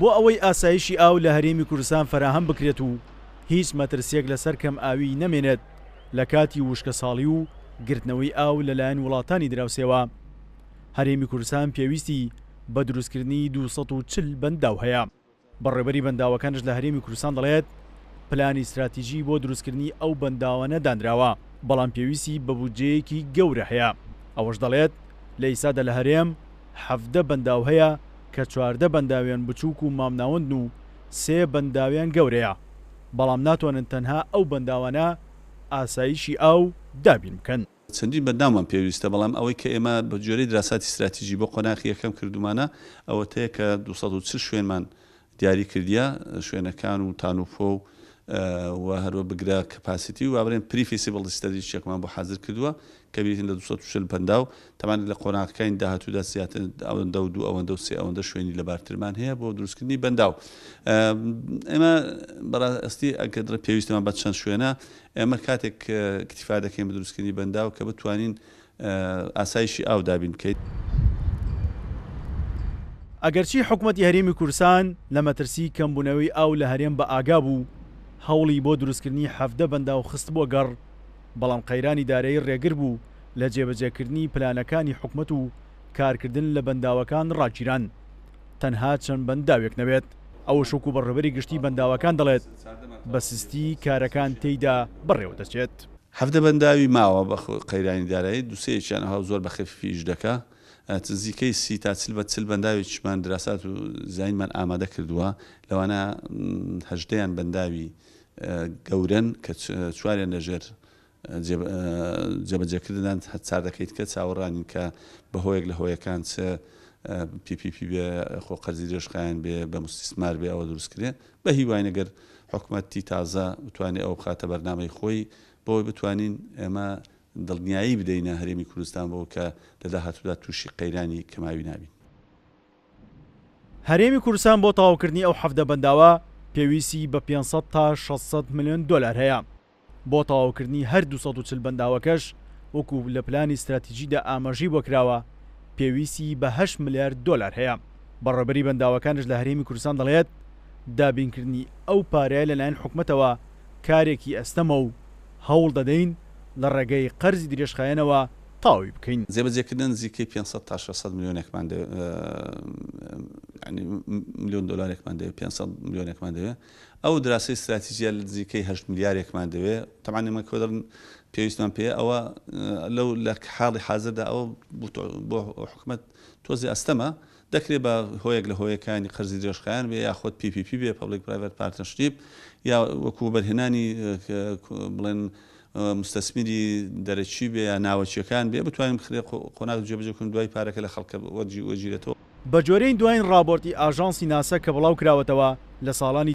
بۆ ئەوەی ئاسایشی ئاو لە هەرێمی کوردستان فراهەم بکرێت و هیچ مەترسیەک لەسەر کەم ئاوی نەمێنێت لە کاتی وشکە ساڵی و گرتنەوەی ئاو لەلایەن وڵاتانی دراوسێوە هەرێمی کوردستان پێویستی بە دروستکردنی 240 بەنداو هەیە بەڕێوەبەری بەنداوەکانش لە هەرێمی کوردستان دەڵێت پلانی استراتیژی بۆ دروستکردنی ئەو بەنداوانە دانراوە بەڵام پێویستی بە بودجەیەکی گەورە هەیە ئەوەش دەڵێت لە ئیسادا لە هەرێم 17 بەنداو هەیە کە 14 بەنداویان بچووک و مامناوەندن و 3 بەنداویان گەورەیە بەڵام ناتوانن تەنها ئەو بەنداوانە ئاسایشی ئاو دابین بکەن چەندین بەندامان پێویستە بەڵام ئەوەی کە ئێمە بە جۆرەی دراساتی استراتیژی بۆ قۆناغی یەکەم کردومانە ئەوە تەیە کە 240 شوێنمان دیاری کردیە شوێنەکان و تانوفۆ و هەروە بگرە کەپاسیتی و وابرێن پریفیسیبڵ استراتیژیەکمان بۆ حاضر کردووە کە بیتن لە 240 بەنداو تەمان لە قۆناغەکانی داهاتوودا زیاتر ئەوەندە و دوو ئەوەندە و سێ ئەوەندە شوێنی لەبارترمان هەیە بۆ دروستکردنی بەنداو ئێمە بەڕاستی ئەگەر پێویستمان بە چەند شوێنە ئێمە کاتێک اکتیفا دەکەین بە دروستکردنی بەنداو کە بتوانین ئاسایشی ئاو دابین بکەیت ئەگەرچی حکوومەتی هەرێمی کوردستان لە مەترسی کەمبوونەوەی ئاو لە هەرێم بە ئاگا بوو هەوڵی بۆ دروستکردنی 17 بەنداو خست بۆ گەڕ بەڵام قەیرانی دارایی ڕێگر بوو لە جێبەجێکردنی پلانەکانی حکوومەت و کارکردن لە بەنداوەکان ڕاگیران تەنها چەند بەنداوێک نەبێت ئەوە شوکو بەڕێوەبەری گشتی بەنداوەکان دەڵێت بە سستی کارەکان تێیدا بەڕێوە دەچێت 17 بەنداوی ماوە بە قەیرانی دارایی دووسەیەکیان هەڵ زۆر بە خەفیفیش دەکا نزیکەی 30 تا 40 بەنداوێکیمان دراسات و زاینمان ئامادە کردووە لەوانە 18یان بەنداوی گەورن کە چواریان لەژێر جێبەجێکردنان هەچار دەکەیت کە چاوەڕانین کە بەهۆیەک لە هۆیەکان چ PPP بێ خۆ قەرزی درێژخایەن بێ بە مستیسمار بێ ئەوە دروستکرێ بە هیوای ئەگەر حکوومەتی تازە بتوانێت ئەو بخاتە بەرنامەی خۆی بۆی بتوانین ئێمە دڵنیایی بدەینە هەرێمی کوردستان بۆ کە لە داهاتوودا تووشی قەیرانی کەماوی نابین هەرێمی کوردستان بۆ تەواوکردنی ئەو 17 بەنداوە پێویستی بە 500 تا 600 ملیۆن دۆلار هەیە بۆ تەواوکردنی هەر 240 بەنداوەکەش وەکو لە پلانی استراتیژیدا ئاماژەی بۆ کراوە پێویستی بە 8 میلیارد دۆلار هەیە بەڕێوەبەری بەنداوەکانش لە هەرێمی کوردستان دەڵێت دابینکردنی ئەو پارەیە لەلایەن حکوومەتەوە کارێکی ئەستەمە و هەوڵ دەدەین لە ڕێگەی قەرزی درێژخایەنەوە تاوی بکەین جێبەجێکردن نزیکەی 500 تا 600 میلیۆنێکمان میلیۆن دۆلارێکمان دەوێت 500 میلیۆنێکمان دەوێت ئەو دراسی استراتیژیە لە نزیکەی 8 میلیارێکمان دەوێت تەمان ئێمە کۆدەڕن پێویستمان پێ ئەوە لەو لە حاڵی حاضردا ئەوە بۆ حکوومەت تۆزی ئەستەمە دەکرێت بە هۆیەک لە هۆیەکانی قەرزی درێژخایەن بێ یا خۆت PPP بێ پابلیک پرایڤەت پارتنەرشیپ یا وەکو بەرهێنانی بڵێن مستەسمیری دەرەچی بێ یا ناوەچیەکان بێ بتوانین بخرێ قۆناغ جێبەجێکردن دوای پارەکە لە خەڵکە وەرجێتەوە بە جۆرەی دوایین ڕاپۆرتی ئاژانسی ناسا کە بڵاو کراوەتەوە لە ساڵانی